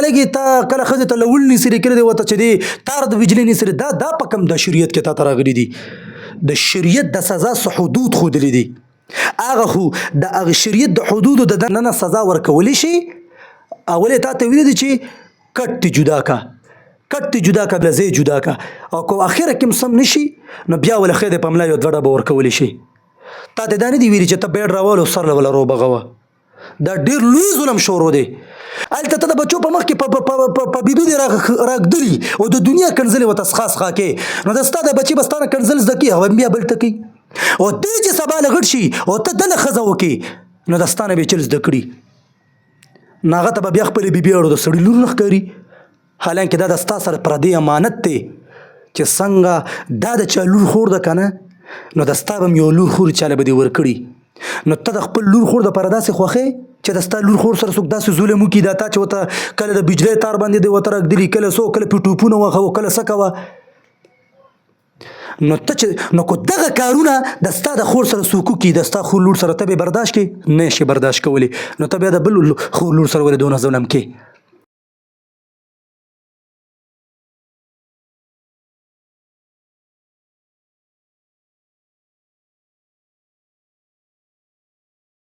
لګي تا کله ښځې ته لول نیسري کړی دی ورته چې دی تار د بجلي نیسري دا په کوم د شریعت کې تا ته راغلي دي د شریعت د سزا څه حدود ښودلي دي هغه خو د هغه شریعت د حدودو د دننه سزا ورکولی شي اول تا ته ویلي دي چې کټ جدا کا بله ځای جدا کا او که اخره کې هم سم نشي نو بیا ول خیر په ملا یو دوه ډبه ورکولی شي تا ته دا نه دي ویلي چې ته بیډ راوالو سر له وله روبغوه دا ډېر لوی ظلم شروع دی هلته ته د بچو په مخ کې په بیبي دې راږدلي او د دنیا کنځلې ورته څښا کې نو د ستا د بچي به ستا نه کنځل زده کړي هغه بیا بل ته کوي او دی چې سبا له غټ شي او ته دله ښځه وکړي نو د ستا نه به یې چل زده کړي نو هغه ته به بیا خپلې بیبي اړو د سړي لور نه ښکاري حالانکه دا د ستا سره پردی امانت دی چې څنګه دا د چا لور خور ده که نه نو د ستا به هم یو لور خور چاله به دې ورکړي نو ته د خپل لور خور دپاره داسې خوښې چې د ستا لور خور سره څوک داسې ظلم وکړي دا تا چې ورته کله د بجلی تار باندې دی ورته راږدلي کله څو کله پې ټوپونه وهه کله څه کوه نو ته چې نو که دغه کارونه د ستا د خور سره څوک وکړي د ستا خور لور سره ته به برداشت کړې نه شي برداشت کولی نو ته بیا د بل خور لور سره ولې دونه ظلم کې